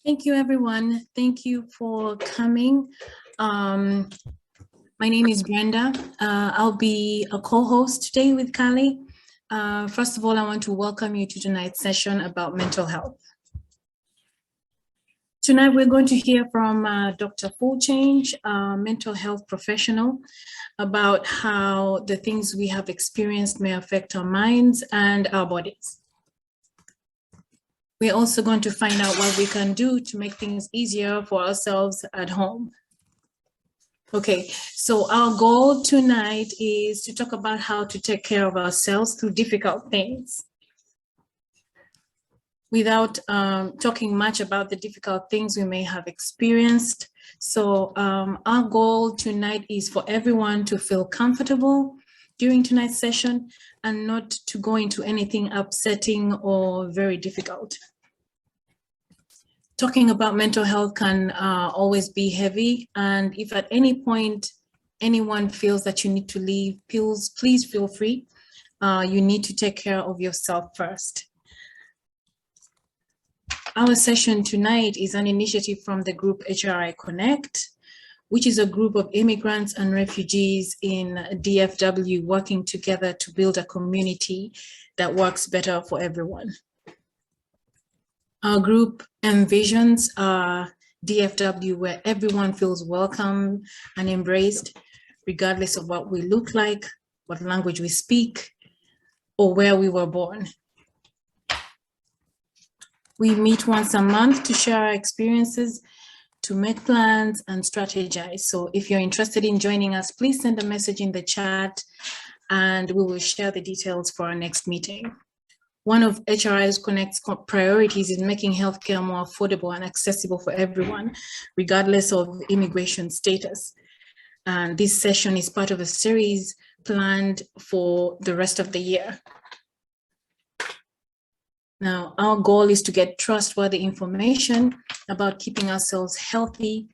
Thank you, everyone. Thank you for coming. My name is Brenda. I'll be a co-host today with Kali. First of all, I want to welcome you to tonight's session about mental health. Tonight, we're going to hear from Dr. Fullchange, a mental health professional, about how the things we have experienced may affect our minds and our bodies. We're also going to find out what we can do to make things easier for ourselves at home. Okay, so our goal tonight is to talk about how to take care of ourselves through difficult things. Without talking much about the difficult things we may have experienced. So our goal tonight is for everyone to feel comfortable during tonight's session and not to go into anything upsetting or very difficult. Talking about mental health can always be heavy, and if at any point anyone feels that you need to leave, please feel free. You need to take care of yourself first. Our session tonight is an initiative from the group HRI Connect, which is a group of immigrants and refugees in DFW working together to build a community that works better for everyone. Our group envisions a DFW where everyone feels welcome and embraced, regardless of what we look like, what language we speak, or where we were born. We meet once a month to share our experiences, to make plans and strategize. So if you're interested in joining us, please send a message in the chat and we will share the details for our next meeting. One of HRI's Connect's priorities is making healthcare more affordable and accessible for everyone, regardless of immigration status. And this session is part of a series planned for the rest of the year. Now, our goal is to get trustworthy information about keeping ourselves healthy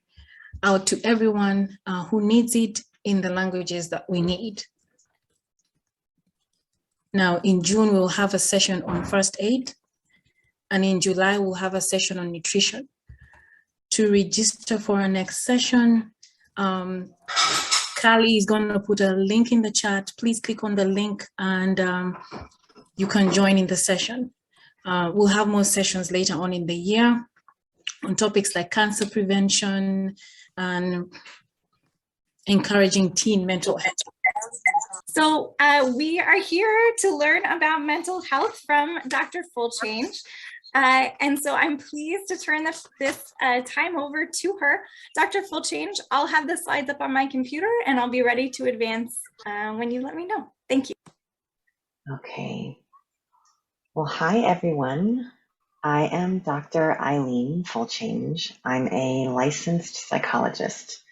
out to everyone who needs it in the languages that we need. Now, in June, we'll have a session on first aid, and in July, we'll have a session on nutrition. To register for our next session, Kali is going to put a link in the chat. Please click on the link and you can join in the session. We'll have more sessions later on in the year on topics like cancer prevention and encouraging teen mental health. So we are here to learn about mental health from Dr. Fullchange. And so I'm pleased to turn this time over to her. Dr. Fullchange, I'll have the slides up on my computer and I'll be ready to advance when you let me know. Thank you. Okay. Well, hi, everyone. I am Dr. Aileen Fullchange. I'm a licensed psychologist.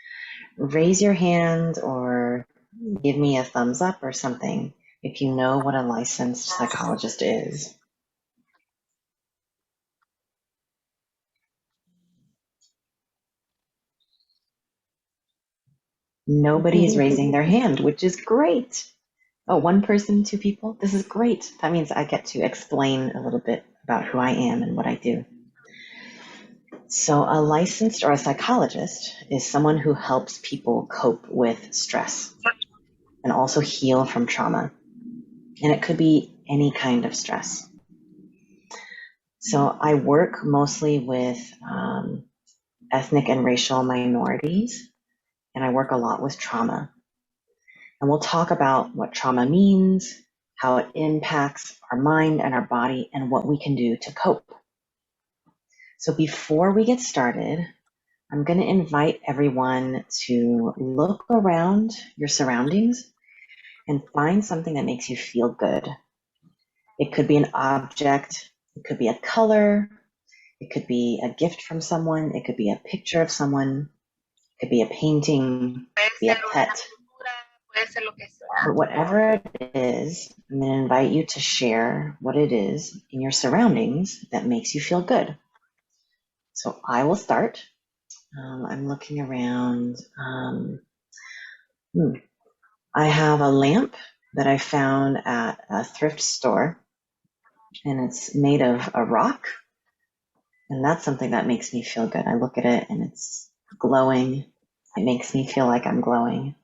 Raise your hand or give me a thumbs up or something if you know what a licensed psychologist is. Nobody's raising their hand, which is great. Oh, one person, two people. This is great. That means I get to explain a little bit about who I am and what I do. So a licensed or a psychologist is someone who helps people cope with stress and also heal from trauma. And it could be any kind of stress. So I work mostly with ethnic and racial minorities, and I work a lot with trauma. And we'll talk about what trauma means, how it impacts our mind and our body, and what we can do to cope. So before we get started, I'm going to invite everyone to look around your surroundings and find something that makes you feel good. It could be an object, it could be a color, it could be a gift from someone, it could be a picture of someone, it could be a painting, it could be a pet. But whatever it is, I'm going to invite you to share what it is in your surroundings that makes you feel good. So I will start. I'm looking around. I have a lamp that I found at a thrift store, and it's made of a rock. And that's something that makes me feel good. I look at it and it's glowing. It makes me feel like I'm glowing.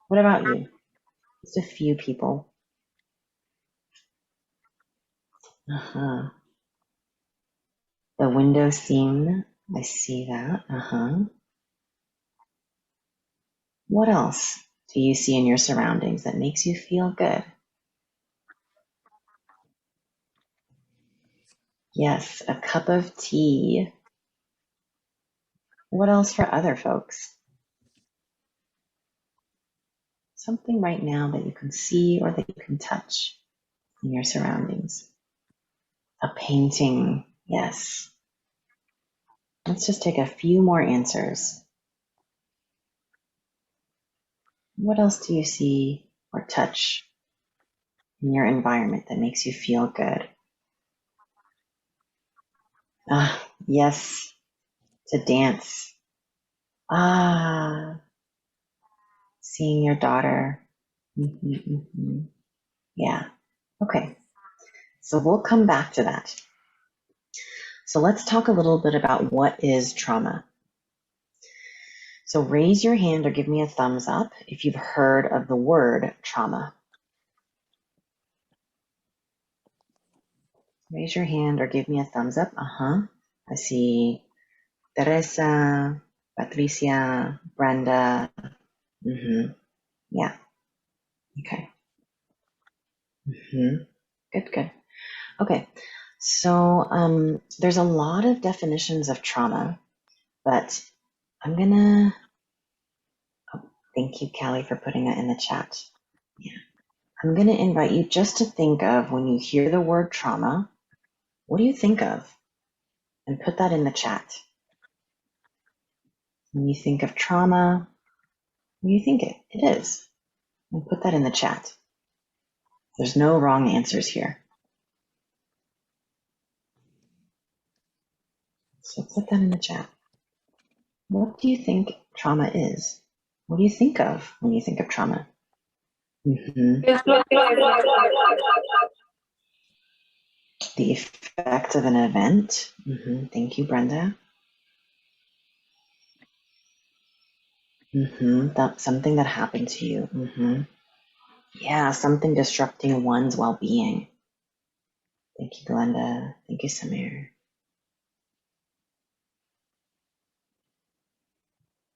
What about you? Just a few people. Uh-huh. The window scene. I see that. Uh-huh. What else do you see in your surroundings that makes you feel good? Yes, a cup of tea. What else for other folks? Something right now that you can see or that you can touch in your surroundings. A painting. Yes. Let's just take a few more answers. What else do you see or touch in your environment that makes you feel good? Ah, yes, to dance. Ah, seeing your daughter. Yeah, okay. So we'll come back to that. So let's talk a little bit about what is trauma. So raise your hand or give me a thumbs up if you've heard of the word trauma. Raise your hand or give me a thumbs up. I see Teresa, Patricia, Brenda. Yeah. Okay. Good, good. Okay. So there's a lot of definitions of trauma, but I'm gonna, thank you, Callie, for putting that in the chat. Yeah. I'm gonna invite you just to think of when you hear the word trauma, what do you think of? And put that in the chat. When you think of trauma, what do you think it is? And put that in the chat. There's no wrong answers here. So put that in the chat. What do you think trauma is? What do you think of when you think of trauma? The effect of an event. Thank you, Brenda. That's something that happened to you. Yeah, something disrupting one's well-being. Thank you, Glenda. Thank you, Samir.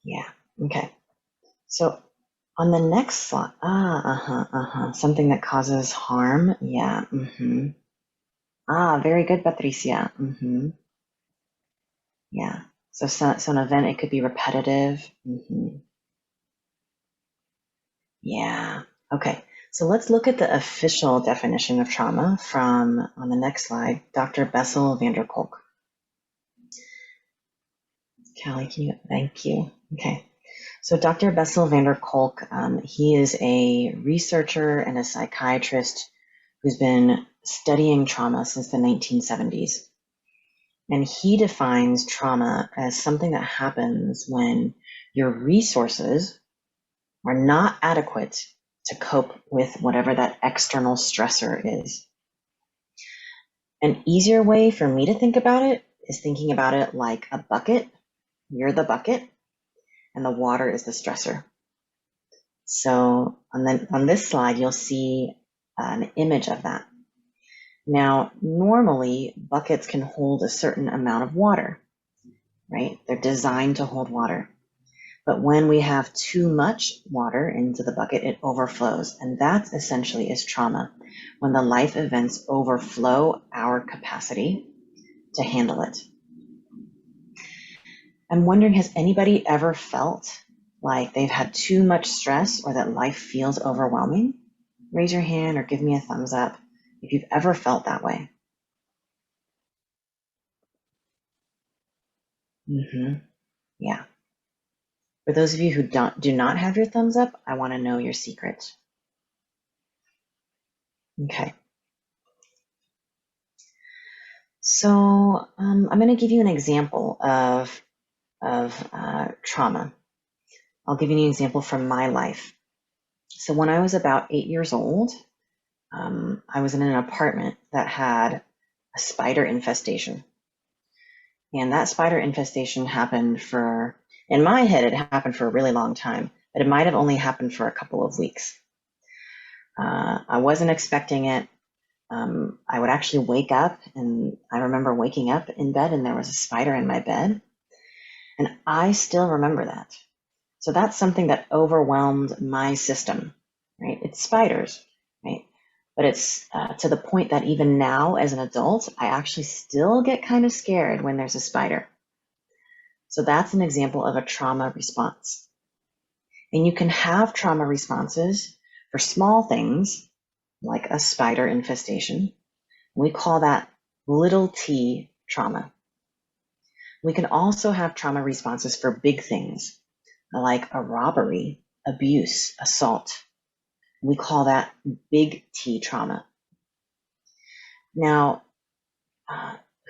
Yeah, okay. So on the next slide, something that causes harm. Yeah. Very good, Patricia. Yeah. So an event, it could be repetitive. Yeah. Okay. So let's look at the official definition of trauma from, on the next slide, Dr. Bessel van der Kolk. Callie, can you, thank you. Okay. So Dr. Bessel van der Kolk, he is a researcher and a psychiatrist who's been studying trauma since the 1970s. And he defines trauma as something that happens when your resources are not adequate to cope with whatever that external stressor is. An easier way for me to think about it is thinking about it like a bucket. You're the bucket and the water is the stressor. So on this slide, you'll see an image of that. Now, normally buckets can hold a certain amount of water, right? They're designed to hold water. But when we have too much water into the bucket, it overflows. And that essentially is trauma, when the life events overflow our capacity to handle it. I'm wondering, has anybody ever felt like they've had too much stress or that life feels overwhelming? Raise your hand or give me a thumbs up if you've ever felt that way. Yeah. For those of you who do not have your thumbs up, I want to know your secret. Okay. So I'm going to give you an example of trauma. I'll give you an example from my life. So when I was about 8 years old, I was in an apartment that had a spider infestation. And that spider infestation happened for, in my head, it happened for a really long time, but it might have only happened for a couple of weeks. I wasn't expecting it. I would actually wake up, and I remember waking up in bed and there was a spider in my bed. And I still remember that. So that's something that overwhelmed my system, right? It's spiders, right? But it's to the point that even now as an adult, I actually still get kind of scared when there's a spider. So that's an example of a trauma response. And you can have trauma responses for small things like a spider infestation. We call that little t trauma. We can also have trauma responses for big things like a robbery, abuse, assault. We call that big T trauma. Now,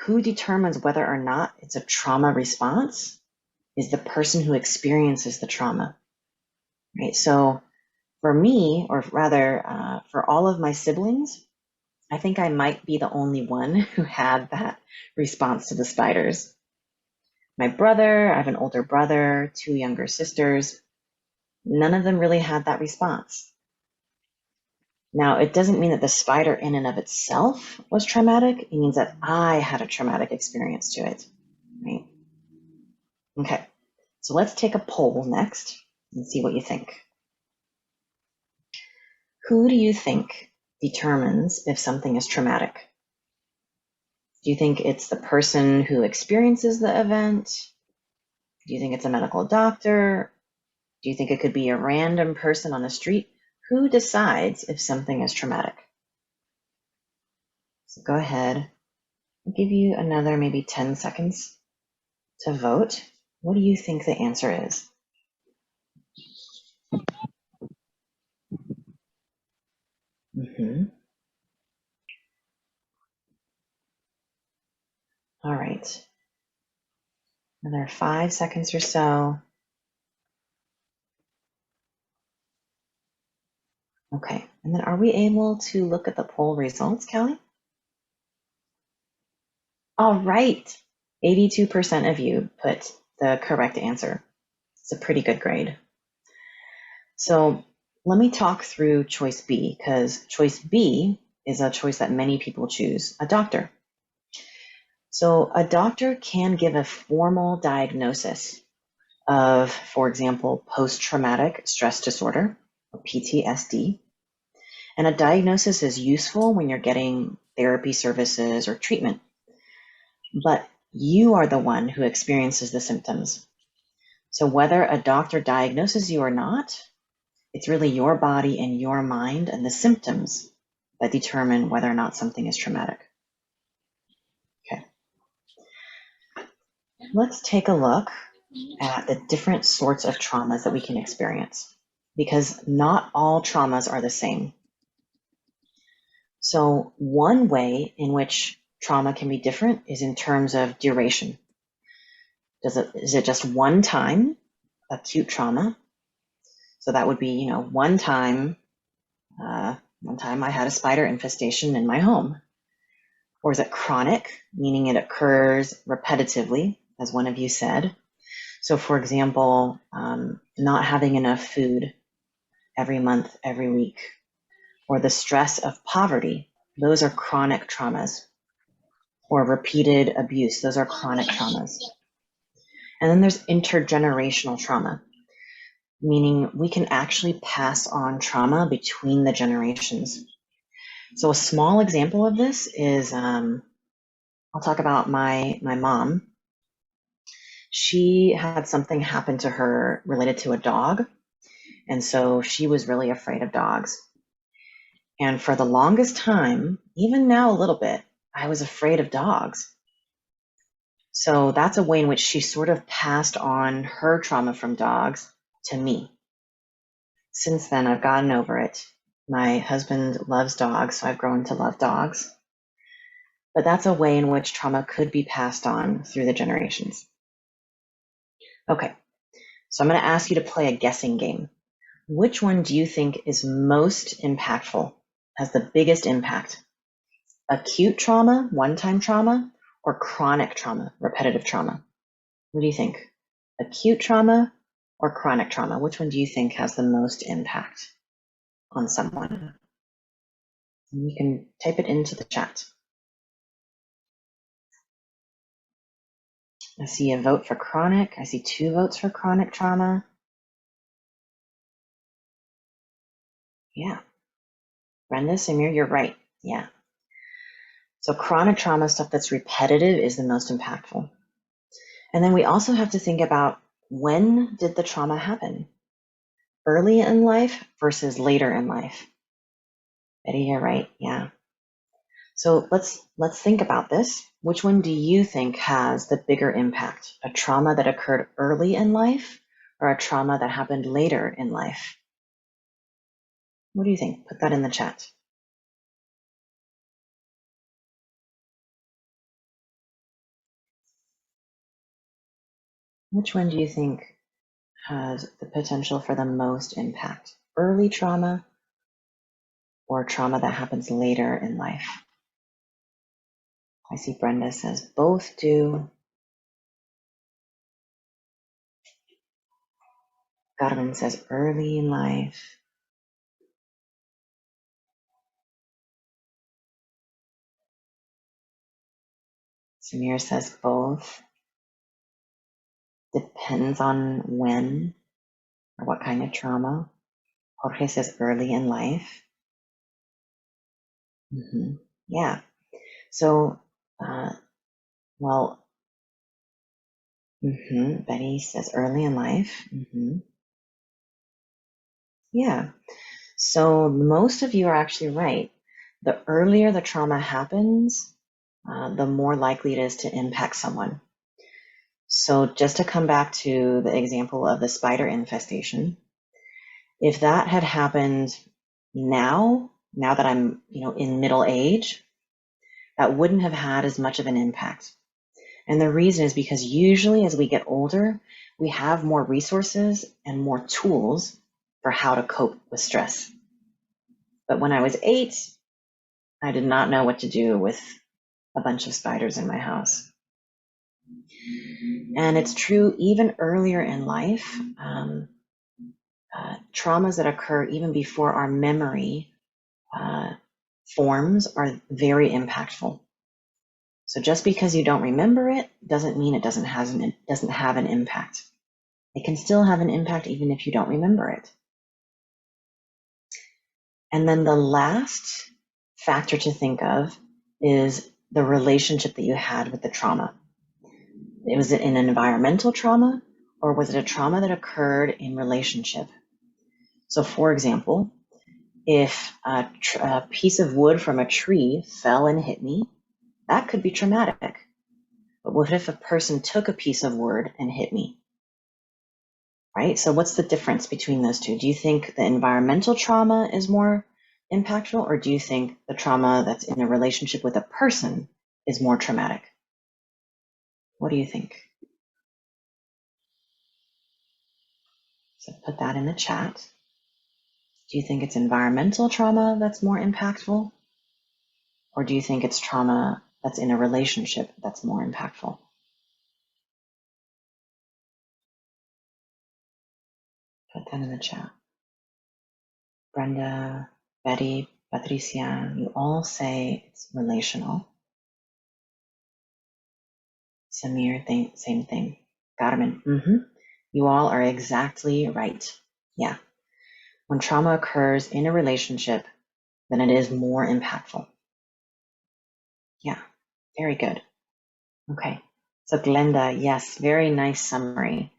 who determines whether or not it's a trauma response is the person who experiences the trauma, right? So for me, or rather for all of my siblings, I think I might be the only one who had that response to the spiders. My brother, I have an older brother, 2 younger sisters. None of them really had that response. Now, it doesn't mean that the spider in and of itself was traumatic. It means that I had a traumatic experience to it, right? Okay, so let's take a poll next and see what you think. Who do you think determines if something is traumatic? Do you think it's the person who experiences the event? Do you think it's a medical doctor? Do you think it could be a random person on the street? Who decides if something is traumatic? So go ahead. I'll give you another maybe 10 seconds to vote. What do you think the answer is? All right. Another 5 seconds or so. Okay, and then are we able to look at the poll results, Kelly? All right, 82% of you put the correct answer. It's a pretty good grade. So let me talk through choice B, because choice B is a choice that many people choose, a doctor. So a doctor can give a formal diagnosis of, for example, post-traumatic stress disorder, or PTSD. And a diagnosis is useful when you're getting therapy services or treatment. But you are the one who experiences the symptoms. So whether a doctor diagnoses you or not, it's really your body and your mind and the symptoms that determine whether or not something is traumatic. Okay. Let's take a look at the different sorts of traumas that we can experience, because not all traumas are the same. So one way in which trauma can be different is in terms of duration. Is it just one time acute trauma? So that would be, one time I had a spider infestation in my home. Or is it chronic, meaning it occurs repetitively, as one of you said? So for example, not having enough food every month, every week, or the stress of poverty, those are chronic traumas. Or repeated abuse, those are chronic traumas. And then there's intergenerational trauma, meaning we can actually pass on trauma between the generations. So a small example of this is, I'll talk about my mom. She had something happen to her related to a dog. And so she was really afraid of dogs. And for the longest time, even now a little bit, I was afraid of dogs. So that's a way in which she sort of passed on her trauma from dogs to me. Since then, I've gotten over it. My husband loves dogs, so I've grown to love dogs. But that's a way in which trauma could be passed on through the generations. Okay, so I'm going to ask you to play a guessing game. Which one do you think is most impactful, has the biggest impact? Acute trauma, one-time trauma, or chronic trauma, repetitive trauma? What do you think? Acute trauma or chronic trauma? Which one do you think has the most impact on someone? And you can type it into the chat. I see a vote for chronic. I see 2 votes for chronic trauma. Yeah. Brenda, Samir, you're right. Yeah. So chronic trauma, stuff that's repetitive, is the most impactful. And then we also have to think about, when did the trauma happen? Early in life versus later in life. Betty, you're right. Yeah. So let's think about this. Which one do you think has the bigger impact? A trauma that occurred early in life or a trauma that happened later in life? What do you think? Put that in the chat. Which one do you think has the potential for the most impact? Early trauma or trauma that happens later in life? I see Brenda says both do. Carmen says early in life. Samir says both. Depends on when or what kind of trauma. Jorge says early in life. Yeah. So, well, Betty says early in life. Yeah. So most of you are actually right. The earlier the trauma happens, the more likely it is to impact someone. So just to come back to the example of the spider infestation, if that had happened now that I'm, in middle age, that wouldn't have had as much of an impact. And the reason is because usually as we get older, we have more resources and more tools for how to cope with stress. But when I was 8, I did not know what to do with a bunch of spiders in my house. And it's true even earlier in life, traumas that occur even before our memory forms are very impactful. So just because you don't remember it doesn't mean it doesn't have an impact. It can still have an impact even if you don't remember it. And then the last factor to think of is the relationship that you had with the trauma. Was it an environmental trauma, or was it a trauma that occurred in relationship? So for example, if a piece of wood from a tree fell and hit me, that could be traumatic. But what if a person took a piece of wood and hit me? Right? So what's the difference between those two? Do you think the environmental trauma is more impactful, or do you think the trauma that's in a relationship with a person is more traumatic? What do you think? So put that in the chat. Do you think it's environmental trauma that's more impactful? Or do you think it's trauma that's in a relationship that's more impactful? Put that in the chat. Brenda, Betty, Patricia, you all say it's relational. Samir, same thing. Carmen, you all are exactly right. Yeah. When trauma occurs in a relationship, then it is more impactful. Yeah, very good. Okay, so Glenda, yes, very nice summary.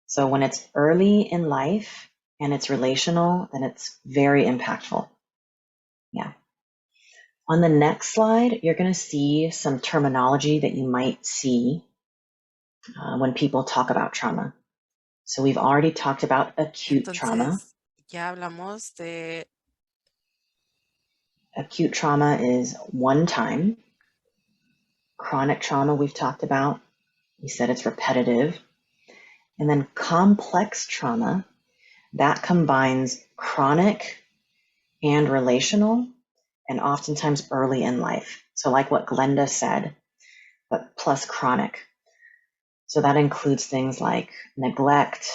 So when it's early in life and it's relational, then it's very impactful. Yeah. On the next slide, you're going to see some terminology that you might see when people talk about trauma. So we've already talked about acute trauma. Ya hablamos de... Acute trauma is one time. Chronic trauma we've talked about. We said it's repetitive. And then complex trauma, that combines chronic and relational, and oftentimes early in life. So like what Glenda said, but plus chronic. So that includes things like neglect,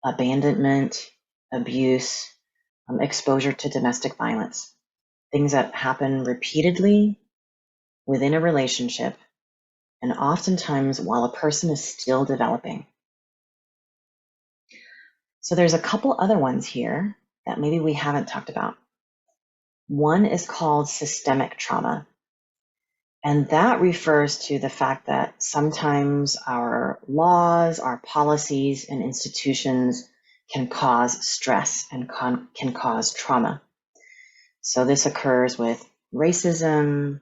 abandonment, abuse, exposure to domestic violence, things that happen repeatedly within a relationship, and oftentimes while a person is still developing. So there's a couple other ones here that maybe we haven't talked about. One is called systemic trauma. And that refers to the fact that sometimes our laws, our policies, and institutions can cause stress and can cause trauma. So this occurs with racism,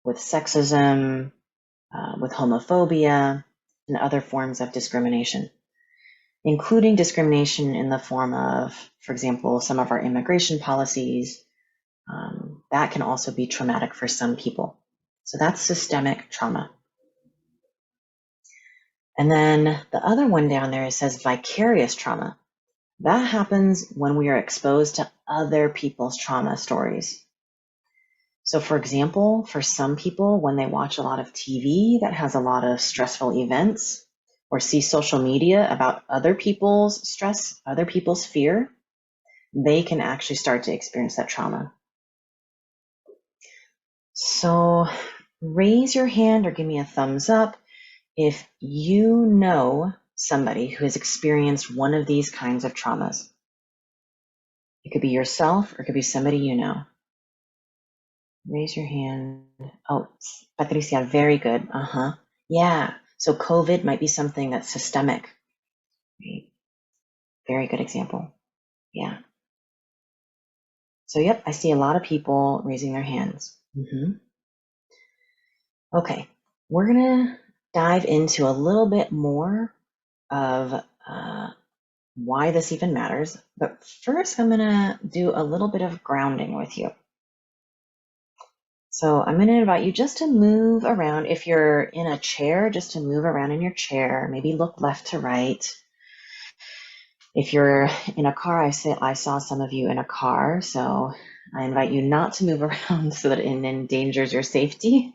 with sexism, with homophobia, and other forms of discrimination, including discrimination in the form of, for example, some of our immigration policies. That can also be traumatic for some people. So that's systemic trauma. And then the other one down there, it says vicarious trauma. That happens when we are exposed to other people's trauma stories. So for example, for some people, when they watch a lot of TV that has a lot of stressful events, or see social media about other people's stress, other people's fear, they can actually start to experience that trauma. So raise your hand or give me a thumbs up if you know somebody who has experienced one of these kinds of traumas. It could be yourself or it could be somebody you know. Raise your hand. Oh, Patricia, very good. Yeah, so COVID might be something that's systemic. Right? Very good example. Yeah. So yep, I see a lot of people raising their hands. Okay, we're gonna dive into a little bit more of why this even matters. But first, I'm gonna do a little bit of grounding with you. So I'm gonna invite you just to move around. If you're in a chair, just to move around in your chair, maybe look left to right. If you're in a car, I saw some of you in a car, so I invite you not to move around so that it endangers your safety.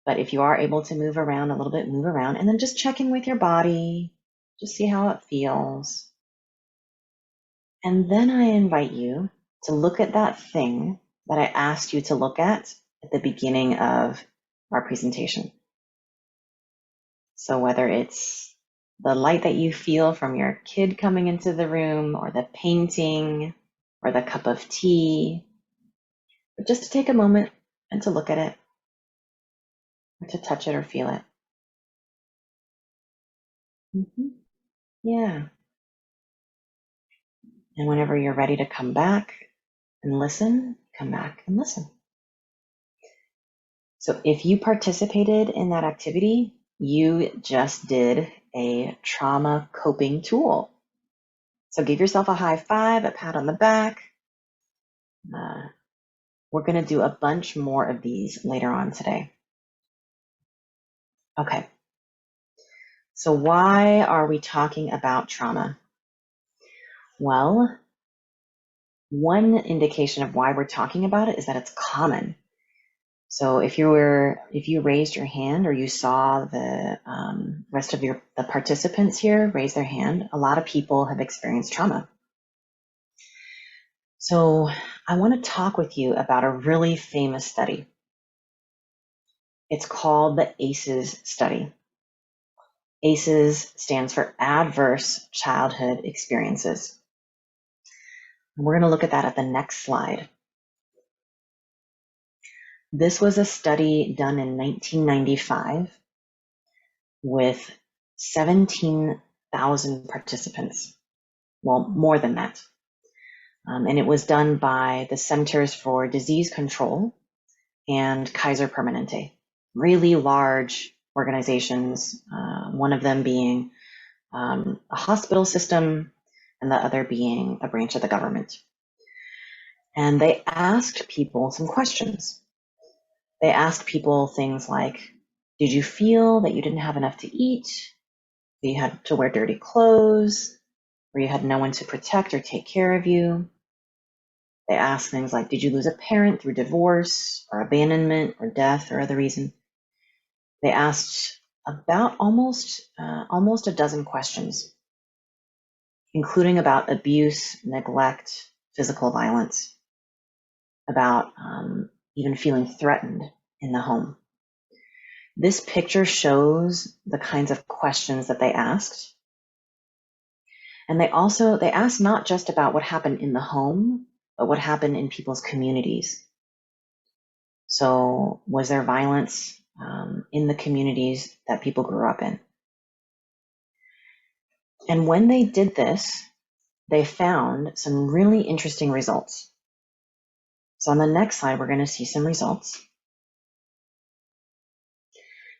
But if you are able to move around a little bit, move around, and then just check in with your body, just see how it feels. And then I invite you to look at that thing that I asked you to look at the beginning of our presentation. So whether it's the light that you feel from your kid coming into the room, or the painting, or the cup of tea, but just to take a moment and to look at it, or to touch it or feel it. Yeah. And whenever you're ready to come back and listen, come back and listen. So if you participated in that activity, you just did a trauma coping tool. So give yourself a high five, a pat on the back. We're going to do a bunch more of these later on today. Okay. So why are we talking about trauma? Well, one indication of why we're talking about it is that it's common. So if you raised your hand, or you saw the rest of the participants here raise their hand, a lot of people have experienced trauma. So I want to talk with you about a really famous study. It's called the ACEs study. ACEs stands for Adverse Childhood Experiences. And we're going to look at that at the next slide. This was a study done in 1995 with 17,000 participants. Well, more than that. And it was done by the Centers for Disease Control and Kaiser Permanente, really large organizations, one of them being a hospital system and the other being a branch of the government. And they asked people some questions. They asked people things like, did you feel that you didn't have enough to eat? That you had to wear dirty clothes? Or you had no one to protect or take care of you? They asked things like, did you lose a parent through divorce or abandonment or death or other reason? They asked about almost a dozen questions, including about abuse, neglect, physical violence, about even feeling threatened in the home. This picture shows the kinds of questions that they asked. And they asked not just about what happened in the home, but what happened in people's communities. So was there violence in the communities that people grew up in? And when they did this, they found some really interesting results. So on the next slide, we're going to see some results.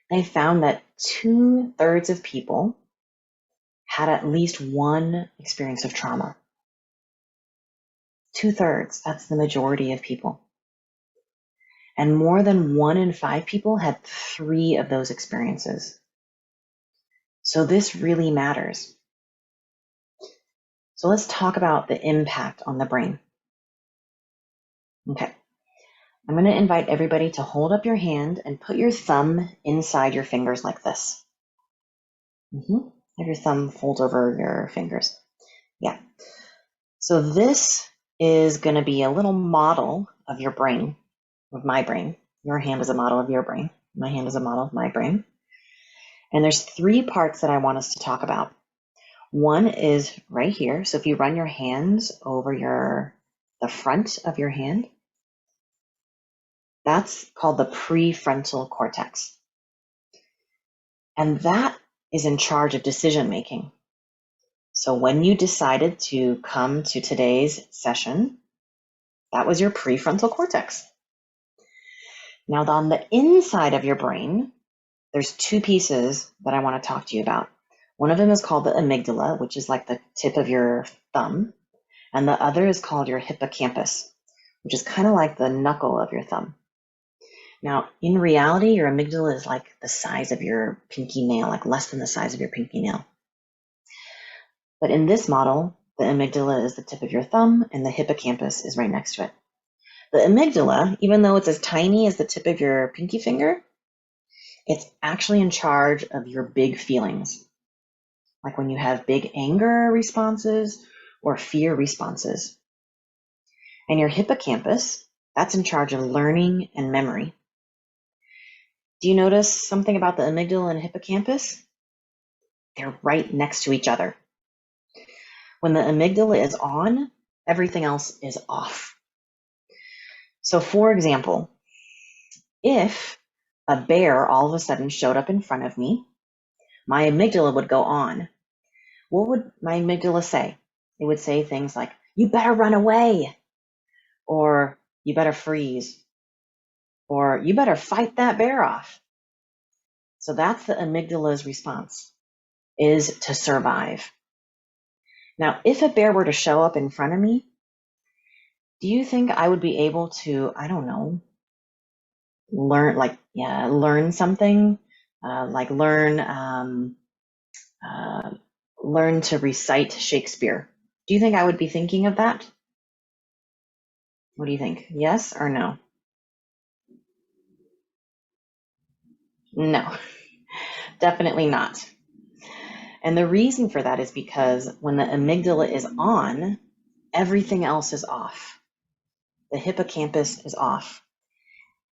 They found that 2/3 of people had at least one experience of trauma. 2/3, that's the majority of people. And more than 1 in 5 people had 3 of those experiences. So this really matters. So let's talk about the impact on the brain. Okay, I'm going to invite everybody to hold up your hand and put your thumb inside your fingers like this. Have your thumb fold over your fingers. Yeah. So this is going to be a little model of your brain, of my brain. Your hand is a model of your brain. My hand is a model of my brain. And there's 3 parts that I want us to talk about. One is right here. So if you run your hands over the front of your hand, that's called the prefrontal cortex. And that is in charge of decision making. So when you decided to come to today's session, that was your prefrontal cortex. Now on the inside of your brain, there's 2 pieces that I want to talk to you about. One of them is called the amygdala, which is like the tip of your thumb. And the other is called your hippocampus, which is kind of like the knuckle of your thumb. Now, in reality, your amygdala is like the size of your pinky nail, like less than the size of your pinky nail. But in this model, the amygdala is the tip of your thumb and the hippocampus is right next to it. The amygdala, even though it's as tiny as the tip of your pinky finger, it's actually in charge of your big feelings. Like when you have big anger responses or fear responses. And your hippocampus, that's in charge of learning and memory. Do you notice something about the amygdala and hippocampus? They're right next to each other. When the amygdala is on, everything else is off. So for example, if a bear all of a sudden showed up in front of me, my amygdala would go on. What would my amygdala say? It would say things like, you better run away, or you better freeze, or you better fight that bear off. So that's the amygdala's response, is to survive. Now, if a bear were to show up in front of me, do you think I would be able to, I don't know, learn something, learn to recite Shakespeare? Do you think I would be thinking of that? What do you think? Yes or no? No, definitely not. And the reason for that is because when the amygdala is on, everything else is off. The hippocampus is off.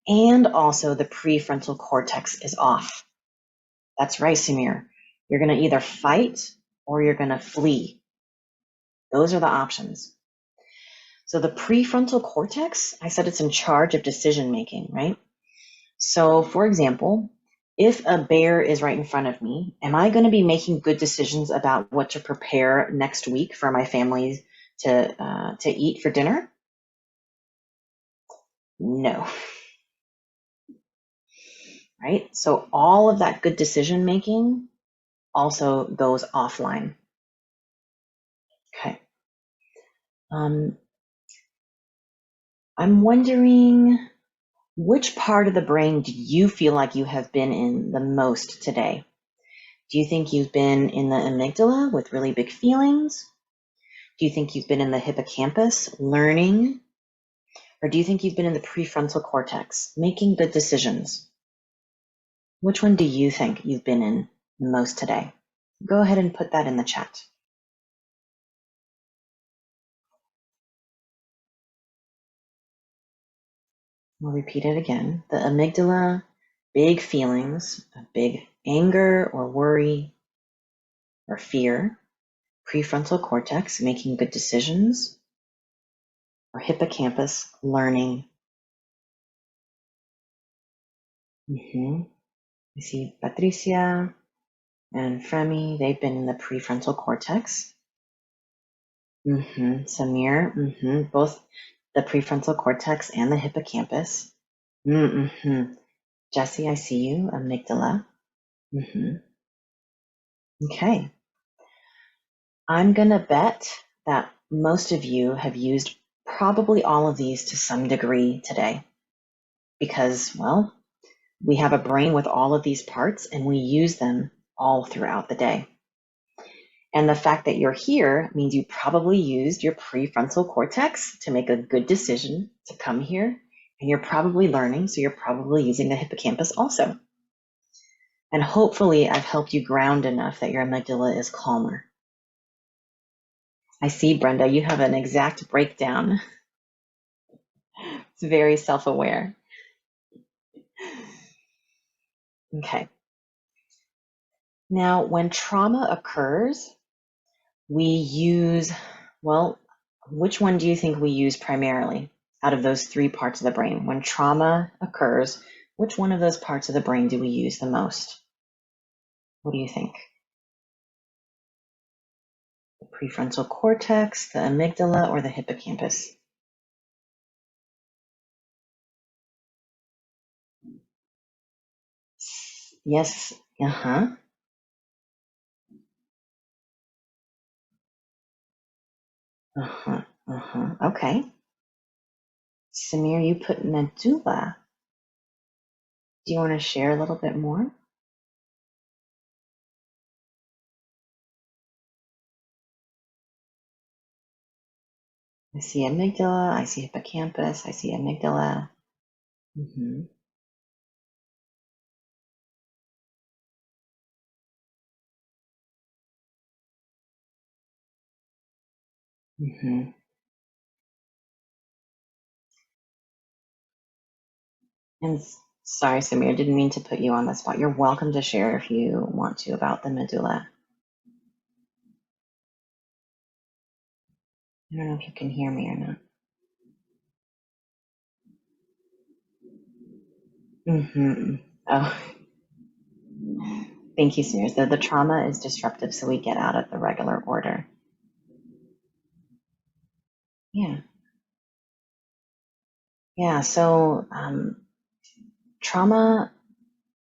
And also the prefrontal cortex is off. That's right, Samir. You're going to either fight or you're going to flee. Those are the options. So the prefrontal cortex, I said it's in charge of decision making, right? So for example, if a bear is right in front of me, am I going to be making good decisions about what to prepare next week for my family to eat for dinner? No. Right? So all of that good decision making also goes offline. Okay. I'm wondering, which part of the brain do you feel like you have been in the most today? Do you think you've been in the amygdala with really big feelings? Do you think you've been in the hippocampus learning? Or do you think you've been in the prefrontal cortex making good decisions? Which one do you think you've been in the most today? Go ahead and put that in the chat. We'll repeat it again. The amygdala, big feelings, a big anger or worry or fear. Prefrontal cortex, making good decisions. Or hippocampus, learning. I see Patricia and Fremi, they've been in the prefrontal cortex. Samir, both the prefrontal cortex and the hippocampus. Jesse, I see you, amygdala. Okay. I'm gonna bet that most of you have used probably all of these to some degree today because, well, we have a brain with all of these parts and we use them all throughout the day. And the fact that you're here means you probably used your prefrontal cortex to make a good decision to come here. And you're probably learning, so you're probably using the hippocampus also. And hopefully I've helped you ground enough that your amygdala is calmer. I see, Brenda, you have an exact breakdown. It's very self-aware. Okay. Now, when trauma occurs, we use, well, which one do you think we use primarily out of those three parts of the brain? When trauma occurs, which one of those parts of the brain do we use the most? What do you think? The prefrontal cortex, the amygdala, or the hippocampus? Yes, okay. Samir, you put medulla. Do you want to share a little bit more? I see amygdala, I see hippocampus, I see amygdala. And sorry, Samir, didn't mean to put you on the spot. You're welcome to share if you want to about the medulla. I don't know if you can hear me or not. Oh, thank you, Samir. So the trauma is disruptive, so we get out of the regular order. Yeah, so trauma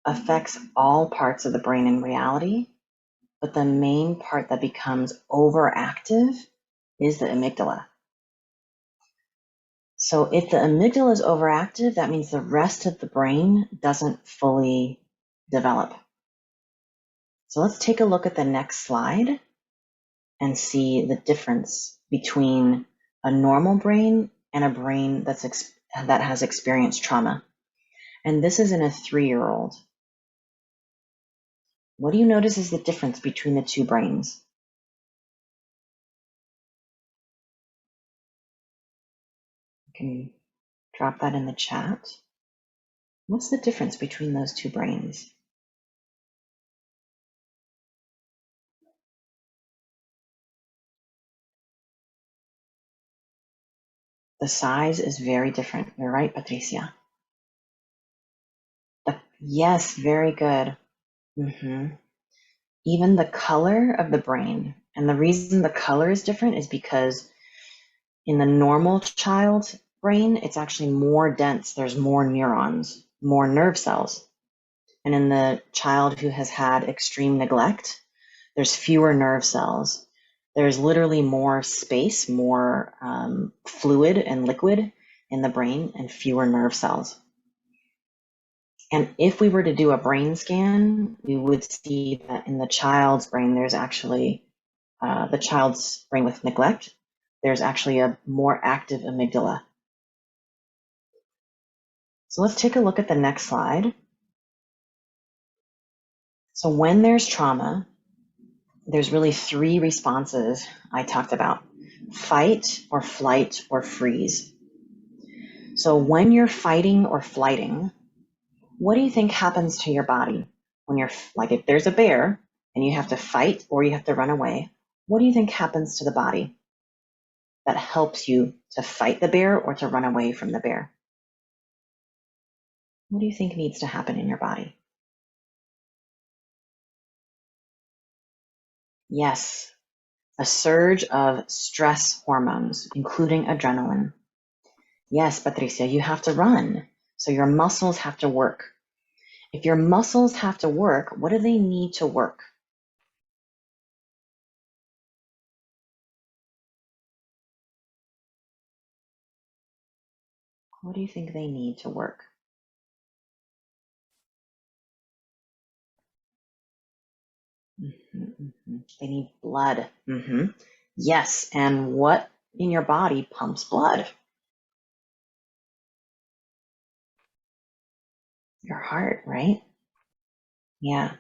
affects all parts of the brain in reality, but the main part that becomes overactive is the amygdala. So if the amygdala is overactive, that means the rest of the brain doesn't fully develop. So let's take a look at the next slide and see the difference between a normal brain and a brain that has experienced trauma. And this is in a 3-year-old. What do you notice is the difference between the two brains? You can drop that in the chat. What's the difference between those two brains? The size is very different. You're right, Patricia. Yes, very good. Even the color of the brain. And the reason the color is different is because in the normal child's brain, it's actually more dense. There's more neurons, more nerve cells. And in the child who has had extreme neglect, there's fewer nerve cells. There's literally more space, more fluid and liquid in the brain and fewer nerve cells. And if we were to do a brain scan, we would see that in the child's brain, there's actually, the child's brain with neglect, there's actually a more active amygdala. So let's take a look at the next slide. So when there's trauma, there's really three responses I talked about: fight or flight or freeze. So when you're fighting or flighting, what do you think happens to your body? When you're like, if there's a bear and you have to fight or you have to run away, what do you think happens to the body that helps you to fight the bear or to run away from the bear? What do you think needs to happen in your body? Yes, a surge of stress hormones, including adrenaline. Yes, Patricia, you have to run. So your muscles have to work. If your muscles have to work, what do they need to work? What do you think they need to work? They need blood. Yes, and what in your body pumps blood? Your heart, right? Yeah.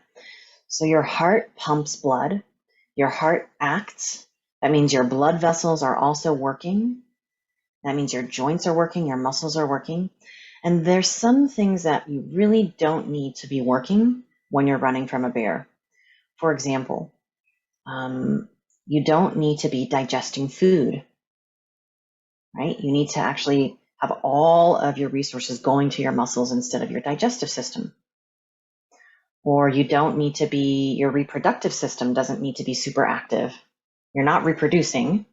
So your heart pumps blood. Your heart acts. That means your blood vessels are also working. That means your joints are working, your muscles are working. And there's some things that you really don't need to be working when you're running from a bear. For example, you don't need to be digesting food, right? You need to actually have all of your resources going to your muscles instead of your digestive system. Or you don't need to be, your reproductive system doesn't need to be super active. You're not reproducing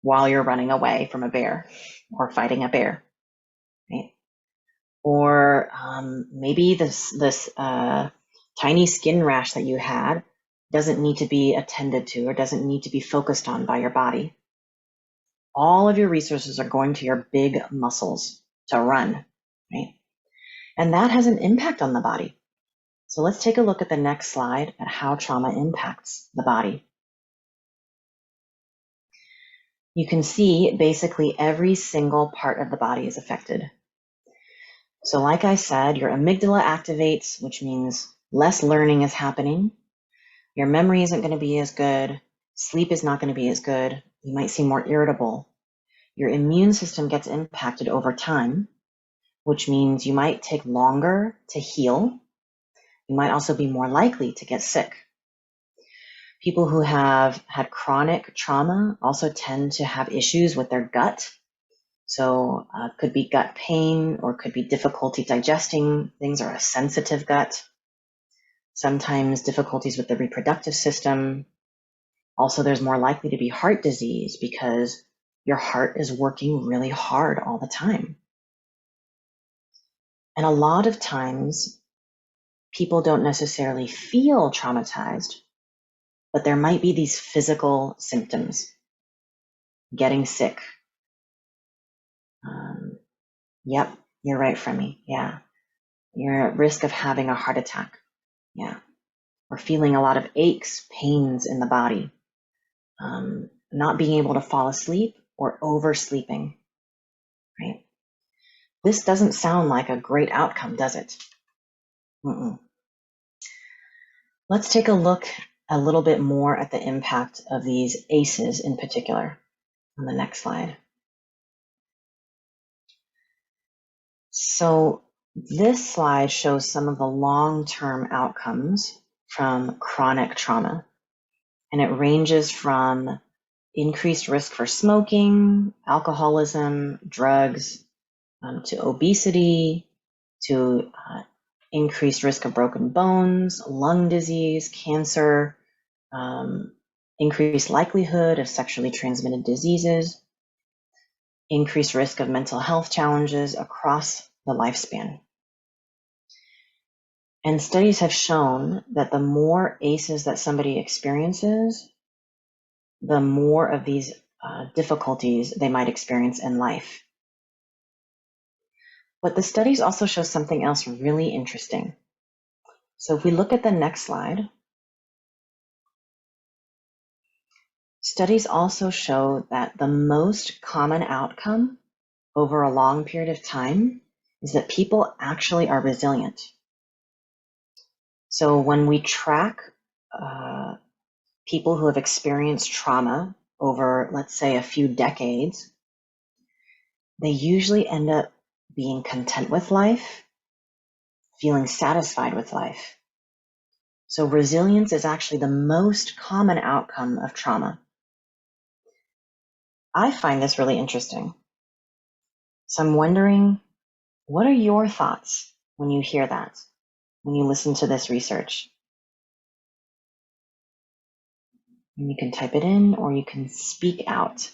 while you're running away from a bear or fighting a bear, right? Or maybe this tiny skin rash that you had doesn't need to be attended to or doesn't need to be focused on by your body. All of your resources are going to your big muscles to run, right? And that has an impact on the body. So let's take a look at the next slide at how trauma impacts the body. You can see basically every single part of the body is affected. So like I said, your amygdala activates, which means less learning is happening. Your memory isn't going to be as good. Sleep is not going to be as good. You might seem more irritable. Your immune system gets impacted over time, which means you might take longer to heal. You might also be more likely to get sick. People who have had chronic trauma also tend to have issues with their gut. So could be gut pain or could be difficulty digesting things or a sensitive gut. Sometimes difficulties with the reproductive system. Also, there's more likely to be heart disease because your heart is working really hard all the time. And a lot of times, people don't necessarily feel traumatized, but there might be these physical symptoms. Getting sick. Yep, you're right, Fremi. Yeah. You're at risk of having a heart attack. Yeah. Or feeling a lot of aches, pains in the body. Not being able to fall asleep or oversleeping, right? This doesn't sound like a great outcome, does it? Let's take a look a little bit more at the impact of these ACEs in particular on the next slide. So this slide shows some of the long-term outcomes from chronic trauma, and it ranges from increased risk for smoking, alcoholism, drugs, to obesity, to increased risk of broken bones, lung disease, cancer, increased likelihood of sexually transmitted diseases, increased risk of mental health challenges across the lifespan. And studies have shown that the more ACEs that somebody experiences, the more of these difficulties they might experience in life. But the studies also show something else really interesting. So if we look at the next slide, studies also show that the most common outcome over a long period of time is that people actually are resilient. So when we track people who have experienced trauma over, let's say, a few decades, they usually end up being content with life, feeling satisfied with life. So resilience is actually the most common outcome of trauma. I find this really interesting. So I'm wondering, what are your thoughts when you hear that, when you listen to this research? And you can type it in or you can speak out.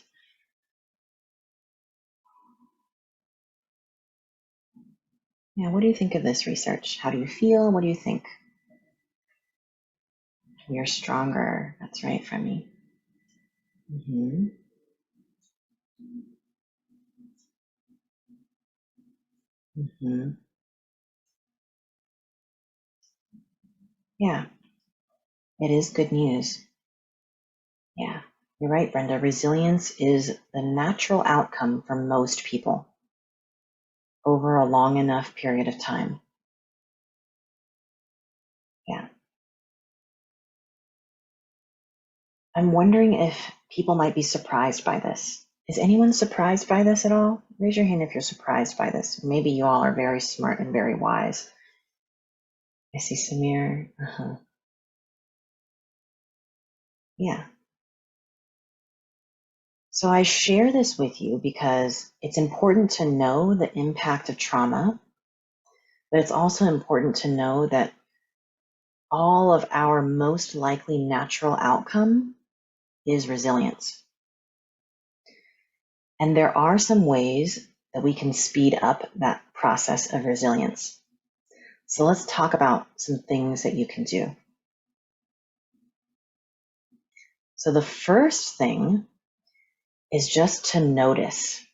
Yeah, what do you think of this research? How do you feel? What do you think? You're stronger. That's right, Fremi. Mm-hmm. Mm-hmm. Yeah, it is good news. Yeah, you're right, Brenda. Resilience is the natural outcome for most people over a long enough period of time. Yeah. I'm wondering if people might be surprised by this. Is anyone surprised by this at all? Raise your hand if you're surprised by this. Maybe you all are very smart and very wise. I see Samir. Yeah. So I share this with you because it's important to know the impact of trauma, but it's also important to know that all of our most likely natural outcome is resilience. And there are some ways that we can speed up that process of resilience. So let's talk about some things that you can do. So the first thing is just to notice.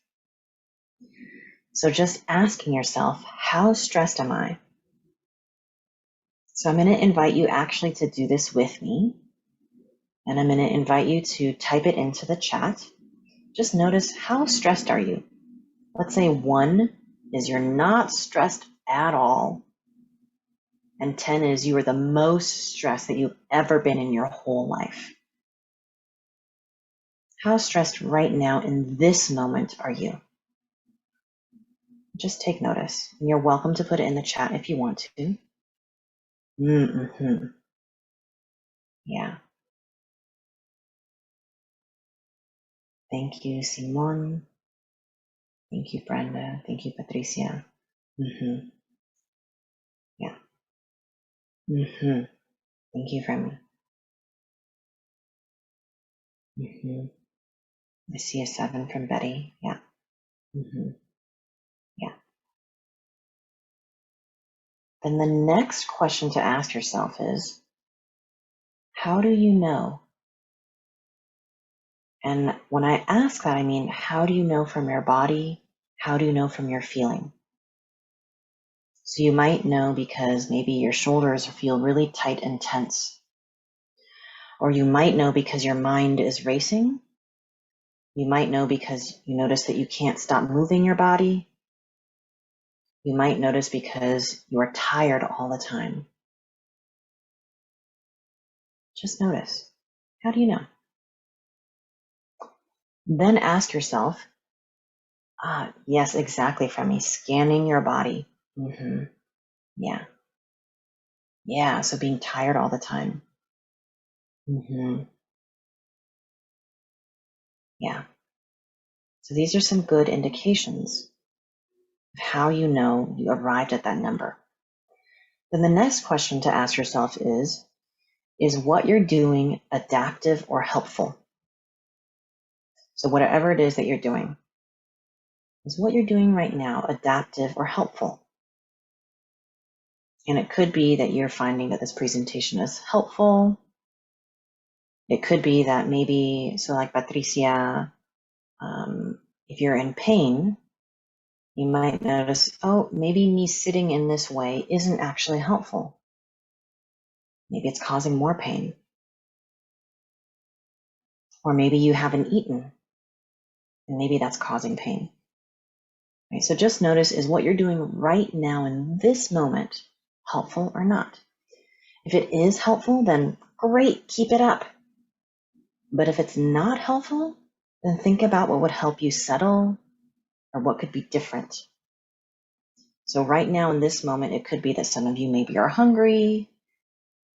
So just asking yourself, how stressed am I? So I'm going to invite you actually to do this with me. And I'm going to invite you to type it into the chat. Just notice, how stressed are you? Let's say 1 is you're not stressed at all. And 10 is you are the most stressed that you've ever been in your whole life. How stressed right now in this moment are you? Just take notice. And you're welcome to put it in the chat if you want to. Mm-hmm. Yeah. Thank you, Simon. Thank you, Brenda. Thank you, Patricia. Mm-hmm. Yeah. Mm-hmm. Thank you, Fremi. Mm-hmm. I see a 7 from Betty. Yeah. Mm-hmm. Yeah. Then the next question to ask yourself is, how do you know? And when I ask that, I mean, how do you know from your body? How do you know from your feeling? So you might know because maybe your shoulders feel really tight and tense. Or you might know because your mind is racing. You might know because you notice that you can't stop moving your body. You might notice because you are tired all the time. Just notice. How do you know? Then ask yourself, yes, exactly, Fremi, scanning your body. Mm-hmm. Yeah. Yeah, so being tired all the time. Mm-hmm. Yeah. So these are some good indications of how you know you arrived at that number. Then the next question to ask yourself is what you're doing adaptive or helpful? So whatever it is that you're doing, is what you're doing right now adaptive or helpful? And it could be that you're finding that this presentation is helpful. It could be that maybe, so like Patricia, if you're in pain, you might notice, oh, maybe me sitting in this way isn't actually helpful. Maybe it's causing more pain. Or maybe you haven't eaten, and maybe that's causing pain. Right? So just notice, is what you're doing right now in this moment helpful or not? If it is helpful, then great, keep it up. But if it's not helpful, then think about what would help you settle or what could be different. So right now in this moment, it could be that some of you maybe are hungry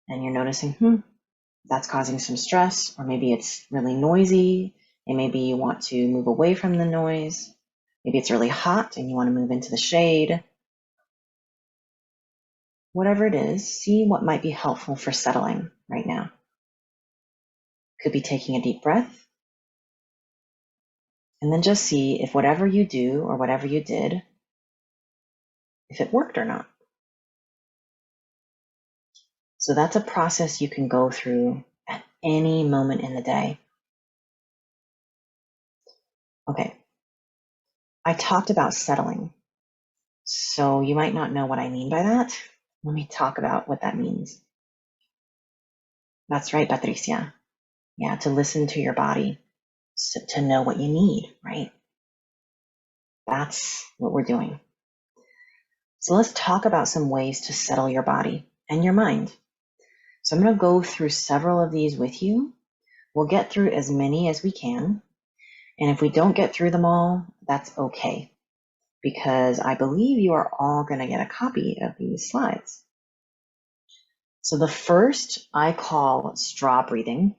and you're noticing, that's causing some stress, or maybe it's really noisy and maybe you want to move away from the noise. Maybe it's really hot and you want to move into the shade. Whatever it is, see what might be helpful for settling right now. Could be taking a deep breath. And then just see if whatever you do or whatever you did, if it worked or not. So that's a process you can go through at any moment in the day. Okay, I talked about settling. So you might not know what I mean by that. Let me talk about what that means. That's right, Patricia. Yeah, to listen to your body, to know what you need, right? That's what we're doing. So let's talk about some ways to settle your body and your mind. So I'm going to go through several of these with you. We'll get through as many as we can. And if we don't get through them all, that's okay, because I believe you are all going to get a copy of these slides. So the first I call straw breathing.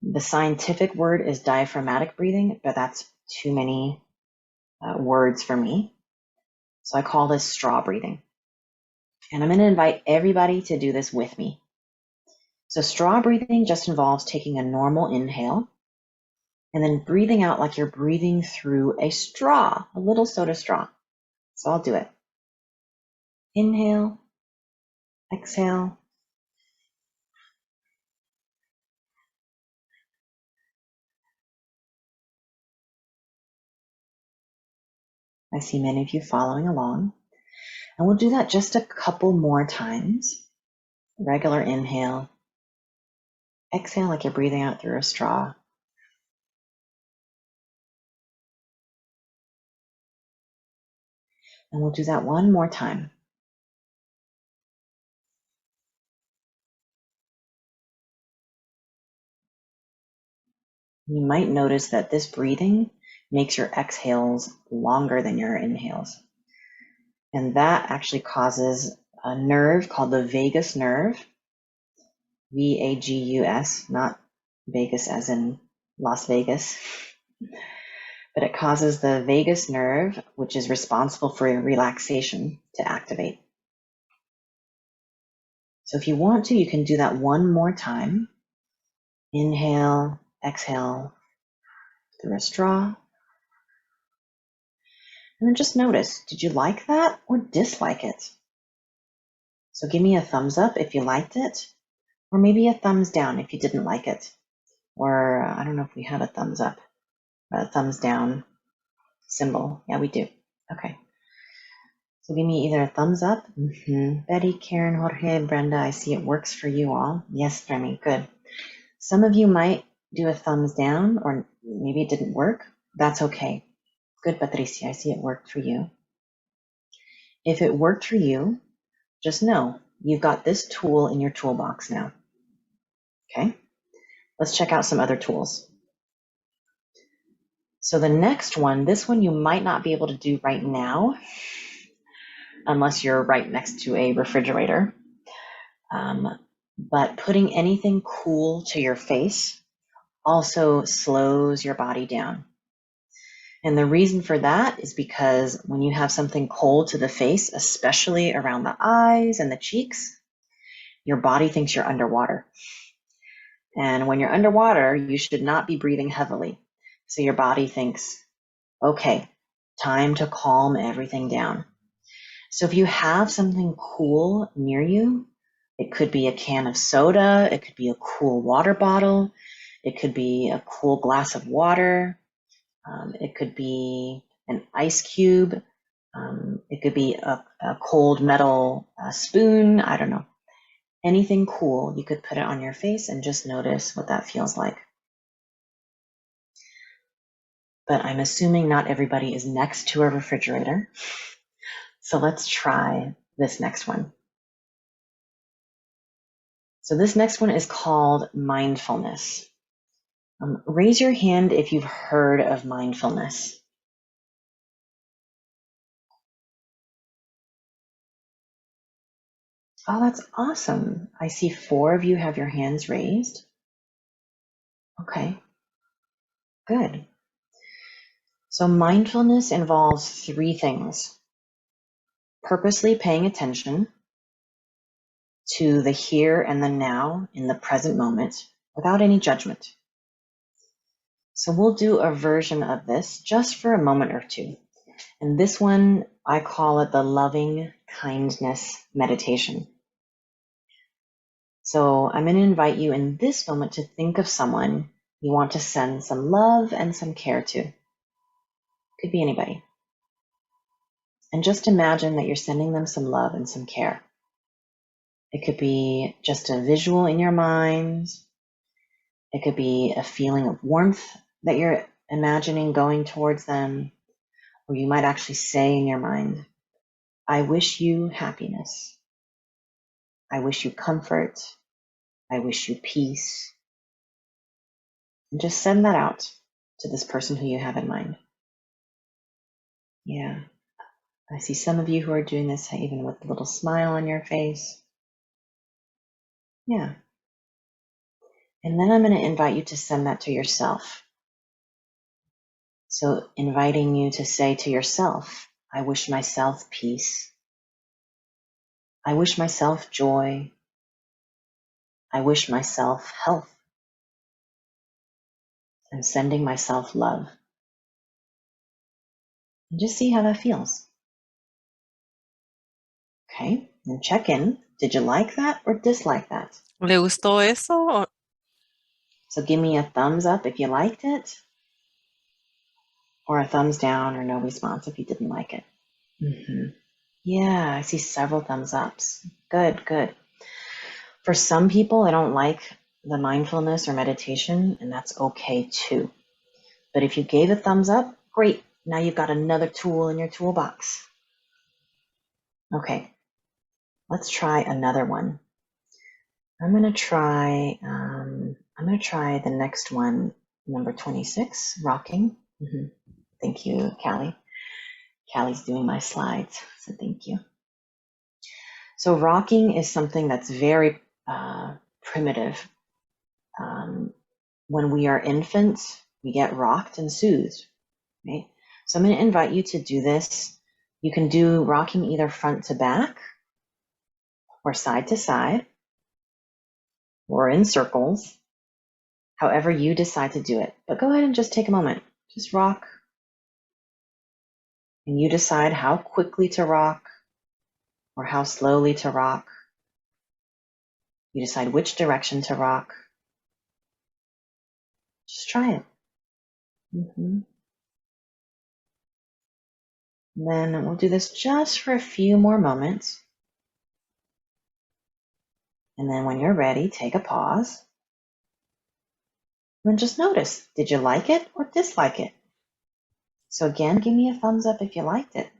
The scientific word is diaphragmatic breathing, but that's too many words for me. So I call this straw breathing. And I'm going to invite everybody to do this with me. So straw breathing just involves taking a normal inhale and then breathing out like you're breathing through a straw, a little soda straw. So I'll do it. Inhale, exhale. I see many of you following along. And we'll do that just a couple more times. Regular inhale. Exhale like you're breathing out through a straw. And we'll do that one more time. You might notice that this breathing makes your exhales longer than your inhales. And that actually causes a nerve called the vagus nerve, V-A-G-U-S, not Vegas as in Las Vegas, but it causes the vagus nerve, which is responsible for relaxation, to activate. So if you want to, you can do that one more time. Inhale, exhale through a straw. And then just notice, did you like that or dislike it? So give me a thumbs up if you liked it, or maybe a thumbs down if you didn't like it. Or I don't know if we have a thumbs up, a thumbs down symbol. Yeah, we do. Okay. So give me either a thumbs up. Betty, Karen, Jorge, Brenda, I see it works for you all. Yes, Remy, good. Some of you might do a thumbs down, or maybe it didn't work. That's okay. Good, Patricia, I see it worked for you. If it worked for you, just know you've got this tool in your toolbox now. Okay, let's check out some other tools. So the next one, this one you might not be able to do right now, unless you're right next to a refrigerator. But putting anything cool to your face also slows your body down. And the reason for that is because when you have something cold to the face, especially around the eyes and the cheeks, your body thinks you're underwater. And when you're underwater, you should not be breathing heavily. So your body thinks, okay, time to calm everything down. So if you have something cool near you, it could be a can of soda, it could be a cool water bottle, it could be a cool glass of water, it could be an ice cube, it could be a cold metal spoon, I don't know. Anything cool, you could put it on your face and just notice what that feels like. But I'm assuming not everybody is next to a refrigerator. So let's try this next one. So this next one is called mindfulness. Raise your hand if you've heard of mindfulness. Oh, that's awesome. I see 4 of you have your hands raised. Okay, good. So mindfulness involves 3 things: purposely paying attention to the here and the now in the present moment without any judgment. So we'll do a version of this just for a moment or 2. And this one, I call it the loving kindness meditation. So I'm going to invite you in this moment to think of someone you want to send some love and some care to. Could be anybody. And just imagine that you're sending them some love and some care. It could be just a visual in your mind. It could be a feeling of warmth that you're imagining going towards them. Or you might actually say in your mind, I wish you happiness. I wish you comfort. I wish you peace. And just send that out to this person who you have in mind. Yeah. I see some of you who are doing this even with a little smile on your face. Yeah. And then I'm going to invite you to send that to yourself. So inviting you to say to yourself, I wish myself peace. I wish myself joy. I wish myself health. I'm sending myself love. And just see how that feels. Okay, and check in. Did you like that or dislike that? ¿Le gustó eso? So give me a thumbs up if you liked it, or a thumbs down or no response if you didn't like it. Yeah, I see several thumbs ups. Good, good. For some people, I don't like the mindfulness or meditation, and that's okay too. But if you gave a thumbs up, great. Now you've got another tool in your toolbox. Okay, let's try another one. I'm gonna try the next one, number 26, rocking. Thank you, Callie. Callie's doing my slides, so thank you. So rocking is something that's very primitive. When we are infants, we get rocked and soothed, right? So I'm going to invite you to do this. You can do rocking either front to back or side to side or in circles, however you decide to do it. But go ahead and just take a moment. Just rock. And you decide how quickly to rock or how slowly to rock. You decide which direction to rock. Just try it. Then we'll do this just for a few more moments. And then when you're ready, take a pause. And just notice, did you like it or dislike it? So again, give me a thumbs up if you liked it.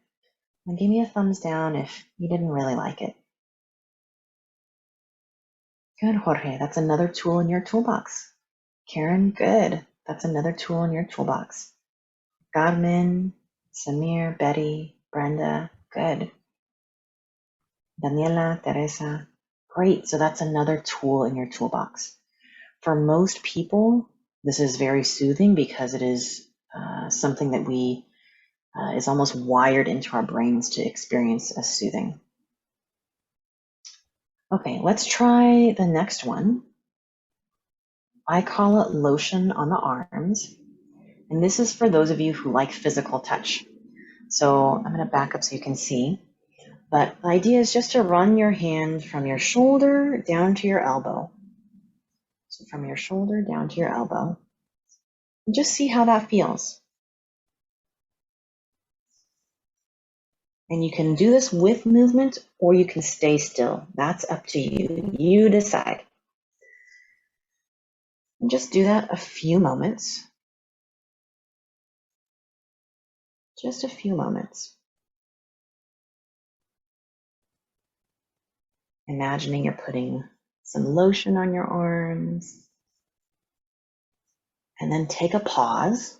And give me a thumbs down if you didn't really like it. Good, Jorge. That's another tool in your toolbox. Karen, good. That's another tool in your toolbox. Carmen, Samir, Betty, Brenda, good. Daniela, Teresa, great. So that's another tool in your toolbox. For most people, this is very soothing because it is something that we is almost wired into our brains to experience as soothing. Okay, let's try the next one. I call it lotion on the arms. And this is for those of you who like physical touch. So I'm going to back up so you can see. But the idea is just to run your hand from your shoulder down to your elbow. So from your shoulder down to your elbow. And just see how that feels. And you can do this with movement or you can stay still. That's up to you. You decide. And just do that a few moments. Just a few moments. Imagining you're putting some lotion on your arms, and then take a pause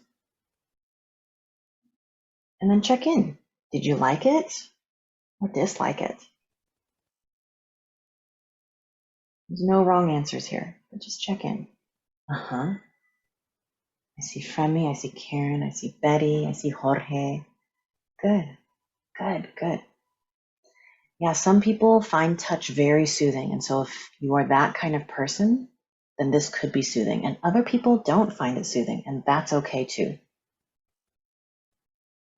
and then check in. Did you like it or dislike it? There's no wrong answers here, but just check in. I see Fremi, I see Karen, I see Betty, I see Jorge. Good, good, good. Yeah, some people find touch very soothing. And so if you are that kind of person, then this could be soothing. And other people don't find it soothing, and that's okay too.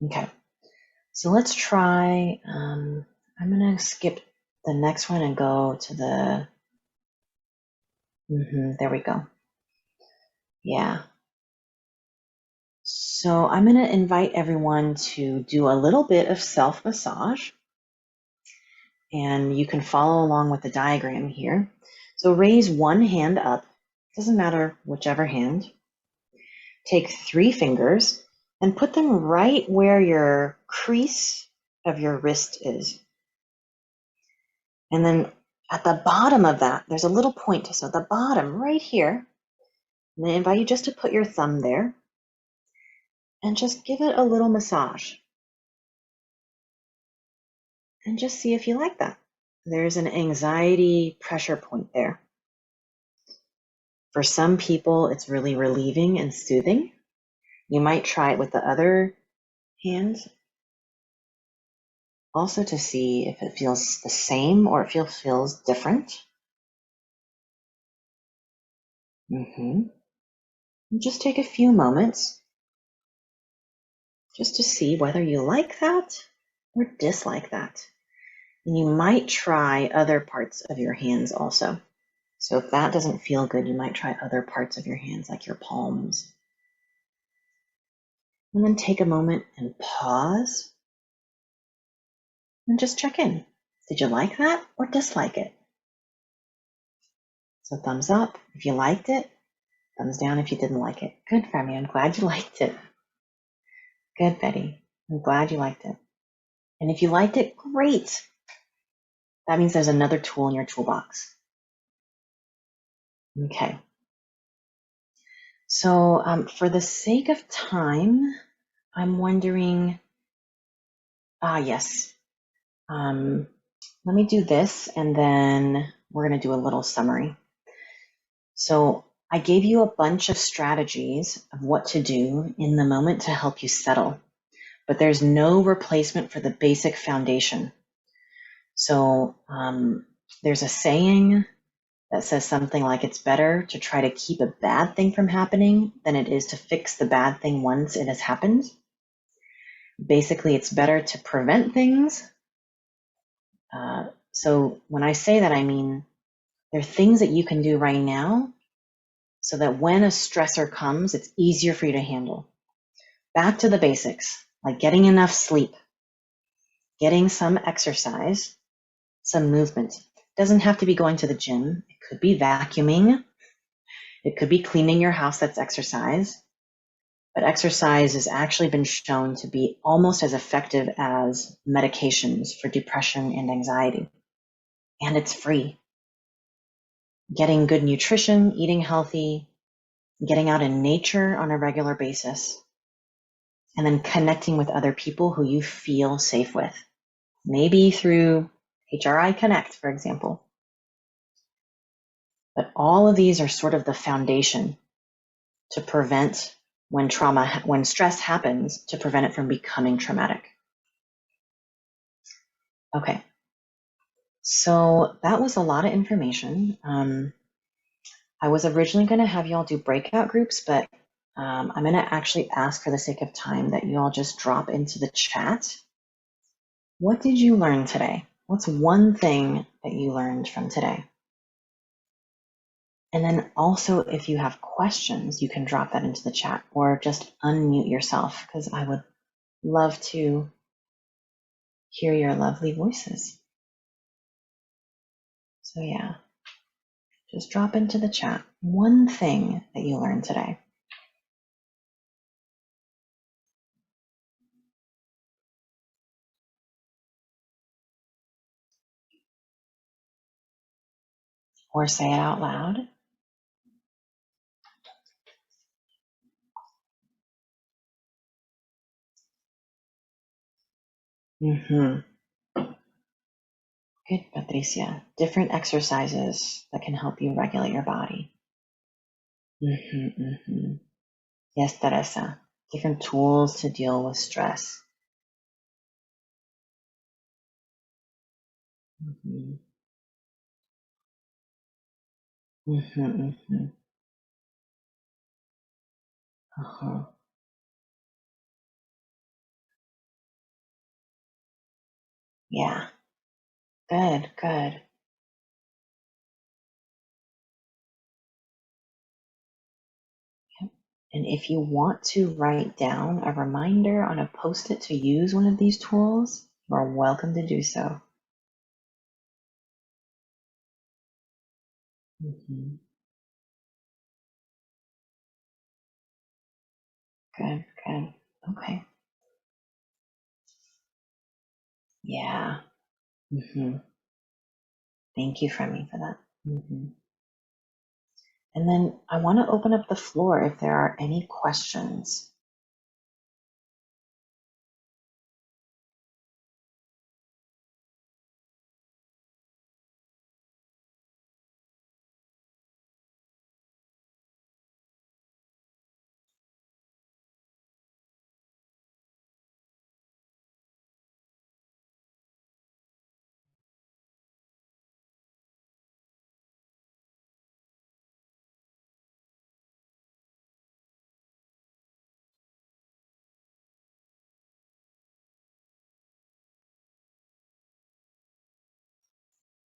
Okay, so let's try, I'm gonna skip the next one and go to the, there we go. Yeah. So I'm gonna invite everyone to do a little bit of self-massage, and you can follow along with the diagram here. So raise one hand up, doesn't matter whichever hand. Take 3 fingers and put them right where your crease of your wrist is. And then at the bottom of that, there's a little point. So at the bottom right here, I'm gonna invite you just to put your thumb there and just give it a little massage. And just see if you like that. There's an anxiety pressure point there. For some people, it's really relieving and soothing. You might try it with the other hand also to see if it feels the same or if it feels different. And just take a few moments just to see whether you like that or dislike that. And you might try other parts of your hands also. So if that doesn't feel good, you might try other parts of your hands, like your palms. And then take a moment and pause and just check in. Did you like that or dislike it? So thumbs up if you liked it, thumbs down if you didn't like it. Good, Femi, I'm glad you liked it. Good, Betty, I'm glad you liked it. And if you liked it, great. That means there's another tool in your toolbox. Okay. So for the sake of time, I'm wondering, yes. Let me do this and then we're gonna do a little summary. So I gave you a bunch of strategies of what to do in the moment to help you settle, but there's no replacement for the basic foundation. So there's a saying that says something like it's better to try to keep a bad thing from happening than it is to fix the bad thing once it has happened. Basically, it's better to prevent things. So when I say that, I mean, there are things that you can do right now so that when a stressor comes, it's easier for you to handle. Back to the basics, like getting enough sleep, getting some exercise, some movement. It doesn't have to be going to the gym. It could be vacuuming. It could be cleaning your house, that's exercise. But exercise has actually been shown to be almost as effective as medications for depression and anxiety. And it's free. Getting good nutrition, eating healthy, getting out in nature on a regular basis, and then connecting with other people who you feel safe with. Maybe through HRI Connect, for example. But all of these are sort of the foundation to prevent when stress happens, to prevent it from becoming traumatic. Okay, so that was a lot of information. I was originally going to have you all do breakout groups, but I'm going to actually ask, for the sake of time, that you all just drop into the chat. What did you learn today? What's one thing that you learned from today? And then also, if you have questions, you can drop that into the chat or just unmute yourself, because I would love to hear your lovely voices. So yeah, just drop into the chat one thing that you learned today. or say it out loud. Good, Patricia. Different exercises that can help you regulate your body. Yes, Teresa. Different tools to deal with stress. Yeah, good, good. And if you want to write down a reminder on a Post-it to use one of these tools, you are welcome to do so. Good, good. Okay. Yeah. Thank you, Fremi, for that. And then I want to open up the floor if there are any questions.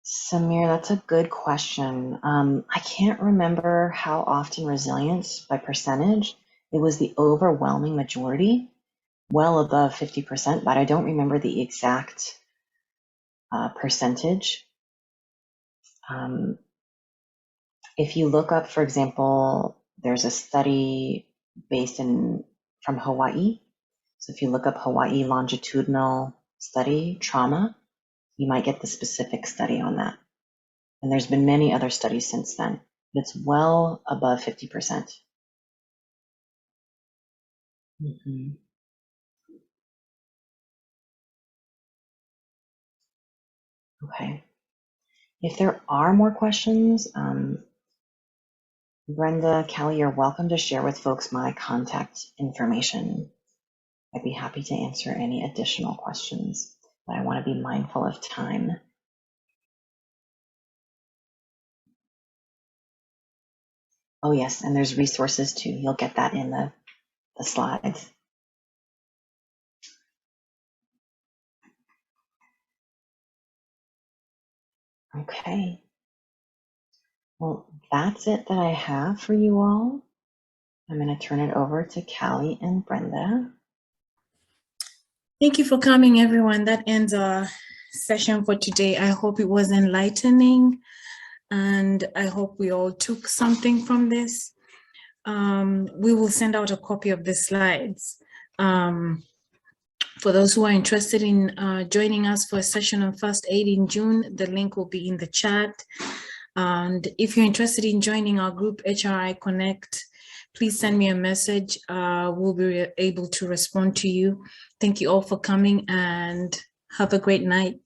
Samir, that's a good question. I can't remember how often resilience by percentage. It was the overwhelming majority, well above 50%, but I don't remember the exact percentage. If you look up, for example, there's a study from Hawaii. So if you look up Hawaii longitudinal study trauma, you might get the specific study on that. And there's been many other studies since then, but it's well above 50%. Okay. If there are more questions, Brenda, Kelly, you're welcome to share with folks my contact information. I'd be happy to answer any additional questions, but I want to be mindful of time. Oh yes, and there's resources too. You'll get that in the slides. Okay. Well, that's it that I have for you all. I'm going to turn it over to Callie and Brenda. Thank you for coming, everyone. That ends our session for today. I hope it was enlightening, and I hope we all took something from this. We will send out a copy of the slides. For those who are interested in joining us for a session on first aid in June, the link will be in the chat. And if you're interested in joining our group, HRI Connect, please send me a message. We'll be able to respond to you. Thank you all for coming, and have a great night.